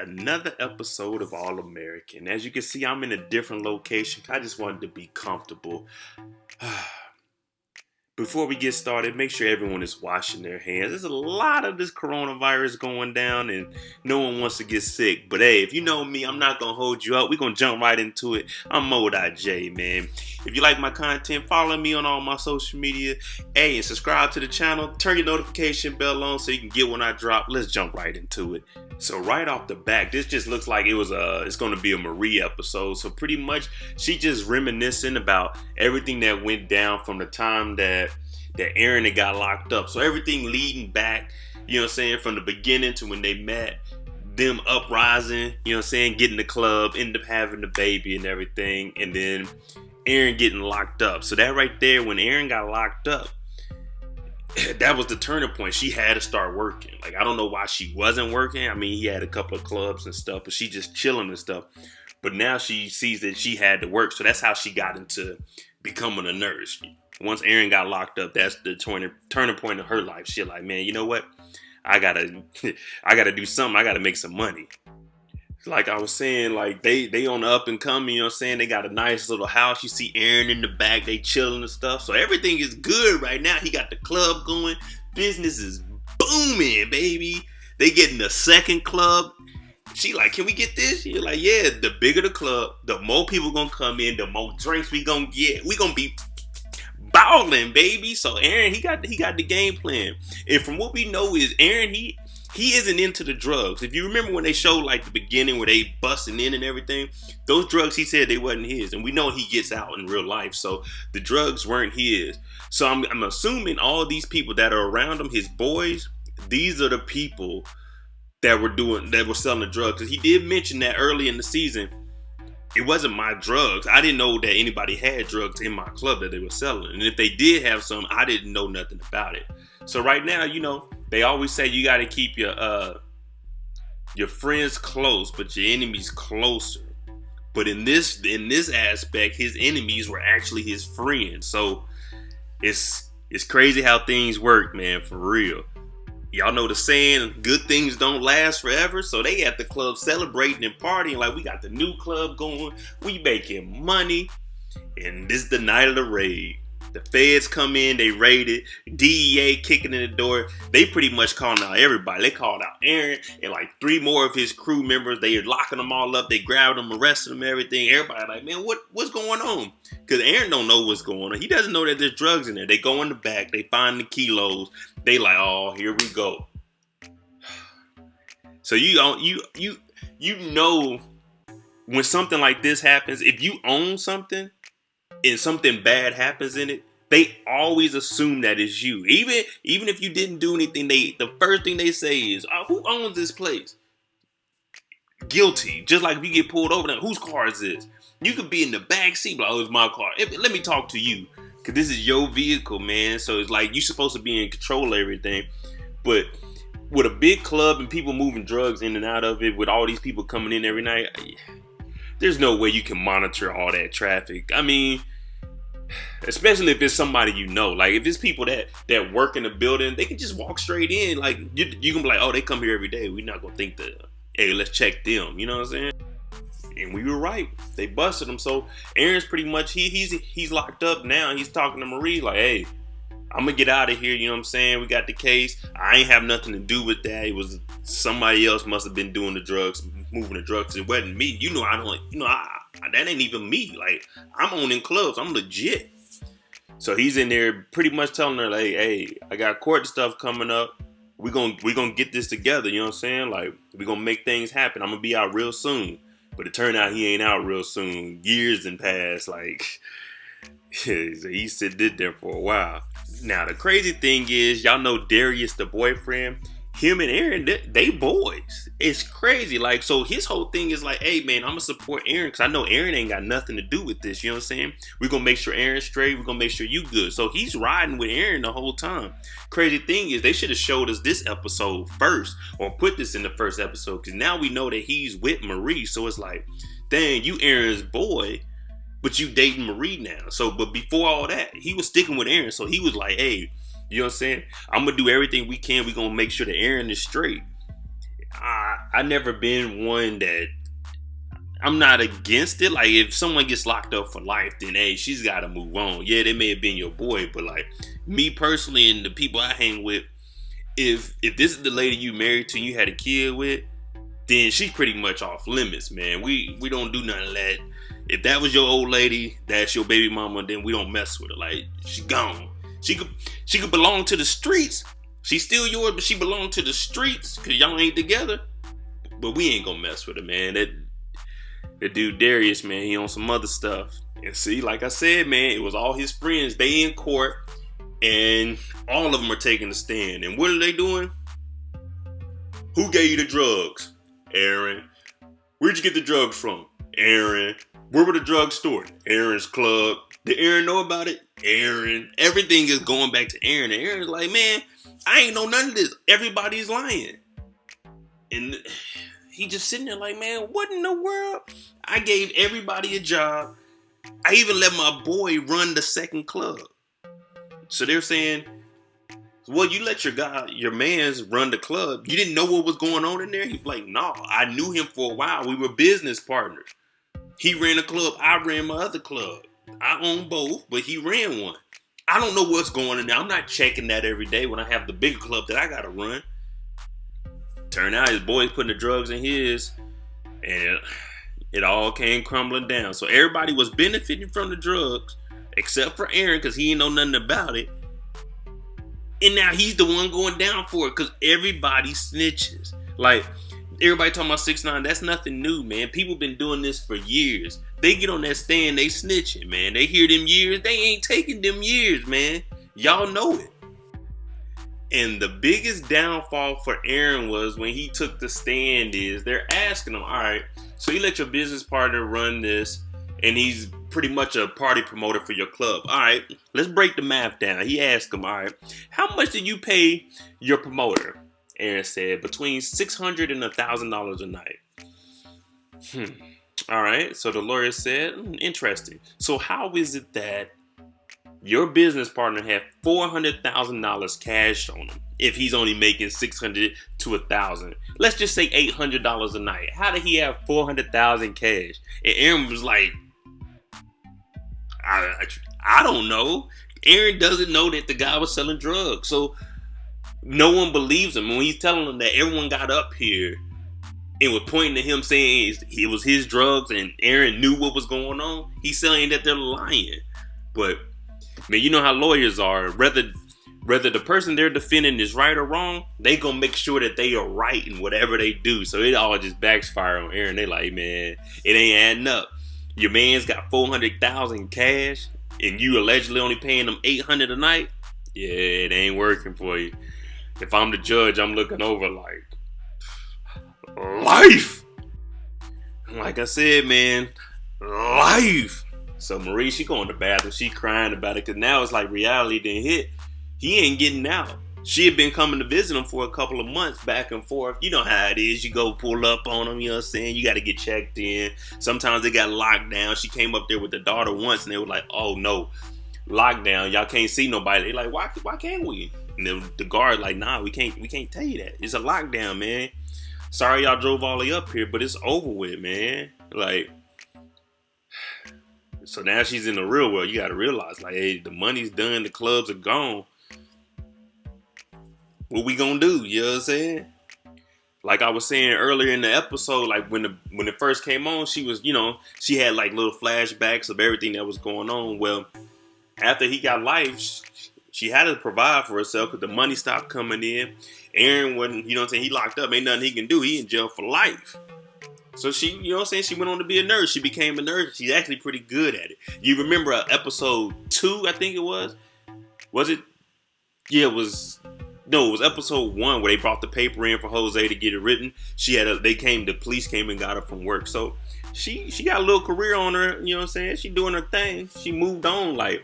another episode of All American. As you can see, I'm in a different location. I just wanted to be comfortable. Before we get started, make sure everyone is washing their hands. There's a lot of this coronavirus going down and no one wants to get sick. But hey, if you know me, I'm not going to hold you up. We're going to jump right into it. I'm Mo.J, man. If you like my content, follow me on all my social media. Hey, and subscribe to the channel. Turn your notification bell on so you can get when I drop. Let's jump right into it. So right off the back, this just looks like it's going to be a Marie episode. So pretty much she just reminiscing about everything that went down from the time that Aaron had got locked up. So everything leading back, you know what I'm saying, from the beginning to when they met, them uprising, you know what I'm saying, getting the club, end up having the baby and everything, and then Aaron getting locked up. So that right there, when Aaron got locked up, that was the turning point. She had to start working. Like, I don't know why she wasn't working. I mean, he had a couple of clubs and stuff, but she just chilling and stuff. But now she sees that she had to work. So that's how she got into becoming a nurse. Once Aaron got locked up, that's the turning point of her life. She's like, man, you know what? I gotta do something. I gotta make some money. Like I was saying, like they on the up and coming, you know what I'm saying? They got a nice little house. You see Aaron in the back, they chilling and stuff. So everything is good right now. He got the club going. Business is booming, baby. They getting a second club. She like, can we get this? You're like, yeah, the bigger the club, the more people gonna come in, the more drinks we gonna get. We gonna be balling, baby. So Aaron, he got the game plan. And from what we know is Aaron, he isn't into the drugs. If you remember when they showed like the beginning where they busting in and everything, those drugs, he said they wasn't his. And we know he gets out in real life. So the drugs weren't his. So I'm assuming all these people that are around him, his boys, these are the people that were selling the drugs. Because he did mention that early in the season, it wasn't my drugs. I didn't know that anybody had drugs in my club that they were selling. And if they did have some, I didn't know nothing about it. So right now, you know, they always say you got to keep your friends close, but your enemies closer. But in this aspect, his enemies were actually his friends. So it's crazy how things work, man, for real. Y'all know the saying, good things don't last forever. So they at the club celebrating and partying like we got the new club going. We making money. And this is the night of the raid. The feds come in, they raid it. DEA kicking in the door. They pretty much calling out everybody. They called out Aaron and like 3 more of his crew members. They are locking them all up. They grabbed them, arrested them, everything. Everybody like, man, what's going on? Because Aaron don't know what's going on. He doesn't know that there's drugs in there. They go in the back. They find the kilos. They like, oh, here we go. So you know when something like this happens, if you own something and something bad happens in it, they always assume that it's you. Even if you didn't do anything, the first thing they say is, oh, who owns this place? Guilty. Just like if you get pulled over, now, whose car is this? You could be in the back seat, like, oh, it's my car. Let me talk to you. Because this is your vehicle, man. So it's like you're supposed to be in control of everything. But with a big club and people moving drugs in and out of it, with all these people coming in every night, there's no way you can monitor all that traffic. I mean, especially if it's somebody you know. Like, if it's people that work in the building, they can just walk straight in. Like, you can be like, oh, they come here every day. We're not going to think that, hey, let's check them. You know what I'm saying? And we were right. They busted him. So Aaron's pretty much, he's locked up now. He's talking to Marie like, hey, I'm going to get out of here. You know what I'm saying? We got the case. I ain't have nothing to do with that. It was somebody else must have been doing the drugs, moving the drugs. It wasn't me. That ain't even me. Like, I'm owning clubs. I'm legit. So he's in there pretty much telling her, like, hey, I got court stuff coming up. We're gonna get this together. You know what I'm saying? Like, we're going to make things happen. I'm going to be out real soon. But it turned out he ain't out real soon. Years and passed. Like, so he did there for a while. Now, the crazy thing is, y'all know Darius, the boyfriend, him and Aaron, they boys. It's crazy. Like, so his whole thing is like, hey, man, I'm going to support Aaron because I know Aaron ain't got nothing to do with this. You know what I'm saying? We're going to make sure Aaron's straight. We're going to make sure you good. So he's riding with Aaron the whole time. Crazy thing is, they should have showed us this episode first or put this in the first episode because now we know that he's with Marie. So it's like, dang, you Aaron's boy, but you dating Marie now. So, but before all that, he was sticking with Aaron. So he was like, hey, you know what I'm saying? I'm going to do everything we can. We're going to make sure that Aaron is straight. I never been one that I'm not against it. Like, if someone gets locked up for life, then hey, she's got to move on. Yeah, they may have been your boy, but like me personally and the people I hang with, if this is the lady you married to, and you had a kid with, then she's pretty much off limits, man. We don't do none of that. If that was your old lady, that's your baby mama, then we don't mess with her. Like, she gone. She could belong to the streets. She's still yours, but she belong to the streets because y'all ain't together. But we ain't gonna mess with her, man. That dude Darius, man, he on some other stuff. And see, like I said, man, it was all his friends. They in court, and all of them are taking a stand. And what are they doing? Who gave you the drugs? Aaron. Where'd you get the drugs from? Aaron. Where were the drugs stored? Aaron's club. Did Aaron know about it? Aaron. Everything is going back to Aaron. And Aaron's like, man, I ain't know none of this. Everybody's lying. And he just sitting there like, man, what in the world? I gave everybody a job. I even let my boy run the second club. So they're saying, well, you let your mans run the club. You didn't know what was going on in there? He's like, no, I knew him for a while. We were business partners. He ran a club. I ran my other club. I own both, but he ran one. I don't know what's going on in there. I'm not checking that every day when I have the bigger club that I got to run. Turn out his boy's putting the drugs in his, and it all came crumbling down. So everybody was benefiting from the drugs, except for Aaron, because he didn't know nothing about it. And now he's the one going down for it, because everybody snitches. Like, everybody talking about 6ix9ine, that's nothing new, man. People been doing this for years. They get on that stand, they snitching, man. They hear them years, they ain't taking them years, man. Y'all know it. And the biggest downfall for Aaron was when he took the stand is they're asking him, all right, so you let your business partner run this, and he's pretty much a party promoter for your club. All right, let's break the math down. He asked him, all right, how much did you pay your promoter? Aaron said, between $600 and $1,000 a night. All right, so the lawyer said, interesting. So how is it that your business partner had $400,000 cash on him if he's only making $600 to $1,000? Let's just say $800 a night. How did he have $400,000 cash? And Aaron was like, I don't know. Aaron doesn't know that the guy was selling drugs. So no one believes him. When he's telling them that everyone got up here and was pointing to him saying it was his drugs and Aaron knew what was going on, he's saying that they're lying. But man, you know how lawyers are. Whether the person they're defending is right or wrong, they gonna make sure that they are right in whatever they do. So it all just backfire on Aaron. They like, man, it ain't adding up. Your man's got $400,000 cash, and you allegedly only paying them $800 a night. Yeah, it ain't working for you. If I'm the judge, I'm looking over like life. Like I said, man, life. So Marie, she going to the bathroom. She crying about it because now it's like reality didn't hit. He ain't getting out. She had been coming to visit him for a couple of months, back and forth. You know how it is. You go pull up on him, you know what I'm saying? You got to get checked in. Sometimes they got locked down. She came up there with the daughter once, and they were like, oh, no, lockdown. Y'all can't see nobody. They like, why can't we? And the guard like, nah, we can't tell you that. It's a lockdown, man. Sorry y'all drove all the way up here, but it's over with, man. Like, so now she's in the real world. You got to realize, like, hey, the money's done. The clubs are gone. What we gonna do? You know what I'm saying? Like I was saying earlier in the episode, like when it first came on, she was, you know, she had like little flashbacks of everything that was going on. Well, after he got life, she had to provide for herself because the money stopped coming in. Aaron wasn't, you know what I'm saying? He locked up. Ain't nothing he can do. He in jail for life. So she, you know what I'm saying? She went on to be a nurse. She became a nurse. She's actually pretty good at it. You remember episode 2, I think it was? Was it? Yeah, it was. No, it was episode 1 where they brought the paper in for Jose to get it written. The police came and got her from work. So she got a little career on her, you know what I'm saying? She doing her thing. She moved on. Like,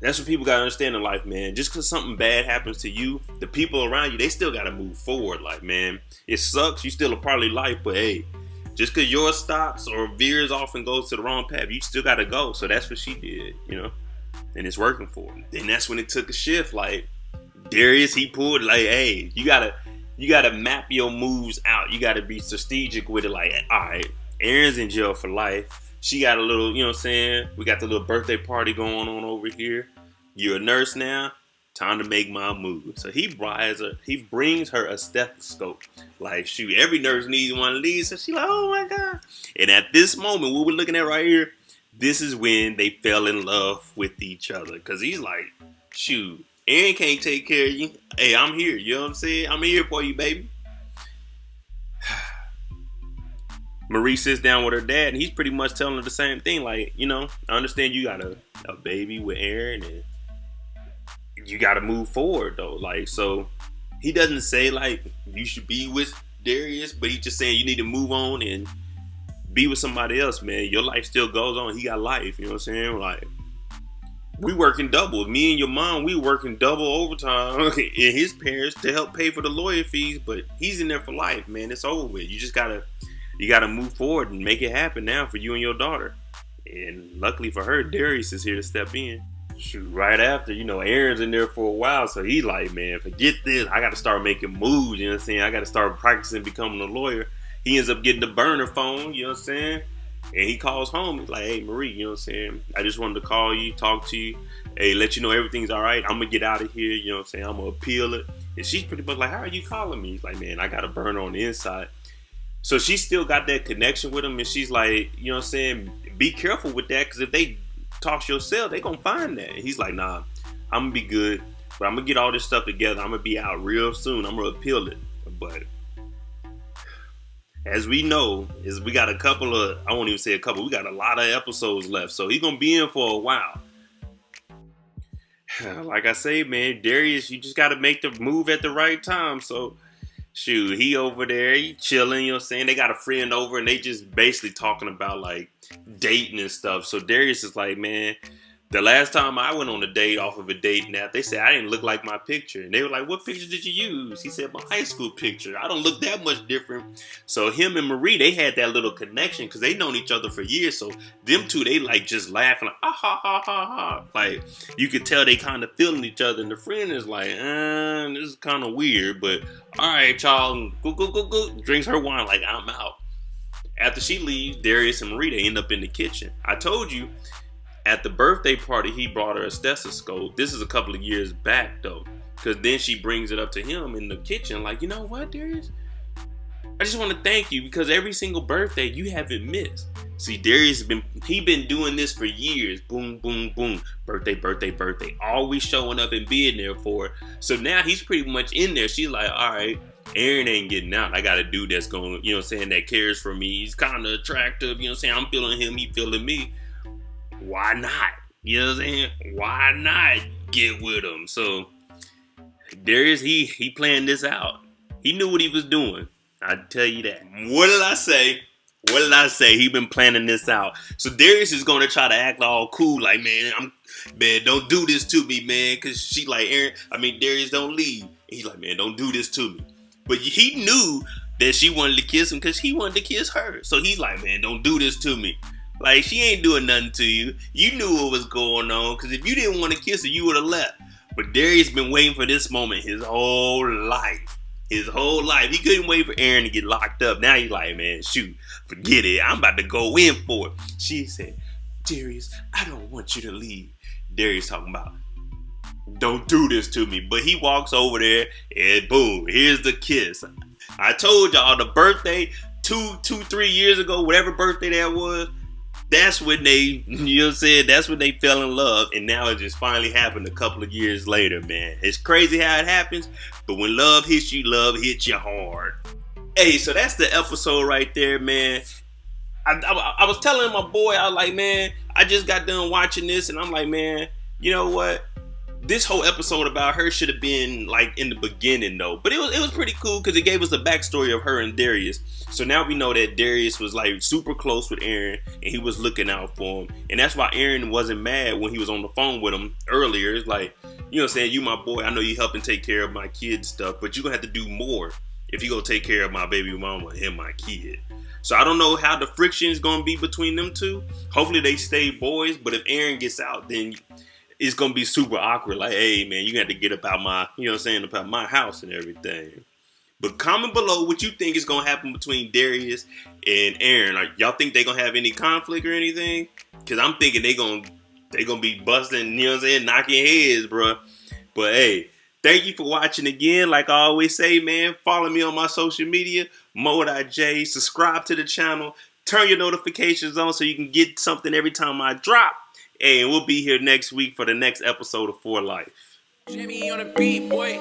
that's what people got to understand in life, man. Just because something bad happens to you, the people around you, they still got to move forward. Like, man, it sucks. You still a part of life, but hey, just because yours stops or veers off and goes to the wrong path, you still got to go. So that's what she did, you know? And it's working for her. Then that's when it took a shift. Like, Darius, he pulled like, hey, you gotta, You gotta map your moves out. You gotta be strategic with it. Like, all right, Aaron's in jail for life. She got a little, you know what I'm saying? We got the little birthday party going on over here. You're a nurse now. Time to make my move. So he brings her a stethoscope. Like, shoot, every nurse needs one of these. So she like, oh my God. And at this moment, what we're looking at right here, this is when they fell in love with each other. Cause he's like, shoot, Aaron can't take care of you. Hey, I'm here. You know what I'm saying? I'm here for you, baby. Marie sits down with her dad, and he's pretty much telling her the same thing. Like, you know, I understand you got a baby with Aaron, and you got to move forward, though. Like, so he doesn't say, like, you should be with Darius, but he's just saying you need to move on and be with somebody else, man. Your life still goes on. He got life, you know what I'm saying? Like, we working double. Me and your mom, we working double overtime and his parents to help pay for the lawyer fees, but he's in there for life, man. It's over with. You just gotta move forward and make it happen now for you and your daughter. And luckily for her, Darius is here to step in. Shoot, right after, you know, Aaron's in there for a while, so he's like, man, forget this. I got to start making moves, you know what I'm saying? I got to start practicing becoming a lawyer. He ends up getting the burner phone, you know what I'm saying? And he calls home. He's like, hey, Marie, you know what I'm saying? I just wanted to call you, talk to you. Hey, let you know everything's all right. I'm going to get out of here, you know what I'm saying? I'm going to appeal it. And she's pretty much like, how are you calling me? He's like, man, I got a burner on the inside. So she still got that connection with him. And she's like, you know what I'm saying? Be careful with that, because if they talk your cell, they gonna find that. And he's like, nah, I'm gonna be good, but I'm gonna get all this stuff together. I'm gonna be out real soon. I'm gonna appeal it. But as we know, is we got a couple of, I won't even say a couple, we got a lot of episodes left. So he's gonna be in for a while. Like I say, man, Darius, you just gotta make the move at the right time. So shoot, he over there, he chilling, you know what I'm saying? They got a friend over and they just basically talking about like dating and stuff. So Darius is like, man, the last time I went on a date off of a dating app, they said I didn't look like my picture. And they were like, what picture did you use? He said, my high school picture. I don't look that much different. So him and Marie, they had that little connection because they known each other for years. So them two, they like just laughing like, ah, ha, ha, ha, ha. Like, you could tell they kind of feeling each other. And the friend is like, this is kind of weird. But all right, y'all, go. Drinks her wine like, I'm out. After she leaves, Darius and Marie, they end up in the kitchen. I told you, at the birthday party, he brought her a stethoscope. This is a couple of years back, though. Because then she brings it up to him in the kitchen. Like, you know what, Darius? I just want to thank you because every single birthday you haven't missed. See, Darius been doing this for years. Boom, boom, boom. Birthday. Always showing up and being there for it. So now he's pretty much in there. She's like, all right, Aaron ain't getting out. I got a dude that's going, you know what I'm saying, that cares for me. He's kind of attractive. You know what I'm saying? I'm feeling him. He feeling me. Why not? You know what I'm saying? Why not get with him? So Darius, he planned this out. He knew what he was doing. I tell you that. What did I say? He been planning this out. So Darius is gonna try to act all cool, like, man, don't do this to me, man. Cause she like, Darius, don't leave. And he's like, man, don't do this to me. But he knew that she wanted to kiss him because he wanted to kiss her. So he's like, man, don't do this to me. Like, she ain't doing nothing to you. You knew what was going on, because if you didn't want to kiss her, you would have left. But Darius been waiting for this moment his whole life. He couldn't wait for Aaron to get locked up. Now he's like, man, shoot, forget it. I'm about to go in for it. She said, Darius, I don't want you to leave. Darius talking about, don't do this to me. But he walks over there, and boom, here's the kiss. I told y'all the birthday, 3 years ago, whatever birthday that was, that's when they, you know what I'm saying, that's when they fell in love. And now it just finally happened a couple of years later, man. It's crazy how it happens, but when love hits you hard. Hey, so that's the episode right there, man. I was telling my boy, I was like, man, I just got done watching this, and I'm like, man, you know what? This whole episode about her should have been like in the beginning though, but it was pretty cool because it gave us the backstory of her and Darius. So now we know that Darius was like super close with Aaron and he was looking out for him, and that's why Aaron wasn't mad when he was on the phone with him earlier. It's like, you know what I'm saying, you my boy, I know you helping take care of my kids stuff, but you're gonna have to do more if you gonna take care of my baby mama and my kid. So I don't know how the friction is gonna be between them two. Hopefully they stay boys, but if Aaron gets out, then it's going to be super awkward. Like, hey, man, you got to get about my, you know what I'm saying, about my house and everything. But comment below what you think is gonna happen between Darius and Aaron. Like, y'all think they gonna have any conflict or anything? Cause I'm thinking they gonna be busting, you know what I'm saying, knocking heads, bro. But hey, thank you for watching again. Like I always say, man, follow me on my social media, Mo.J. Subscribe to the channel. Turn your notifications on so you can get something every time I drop. And we'll be here next week for the next episode of For Life. Jimmy on the beat, boy.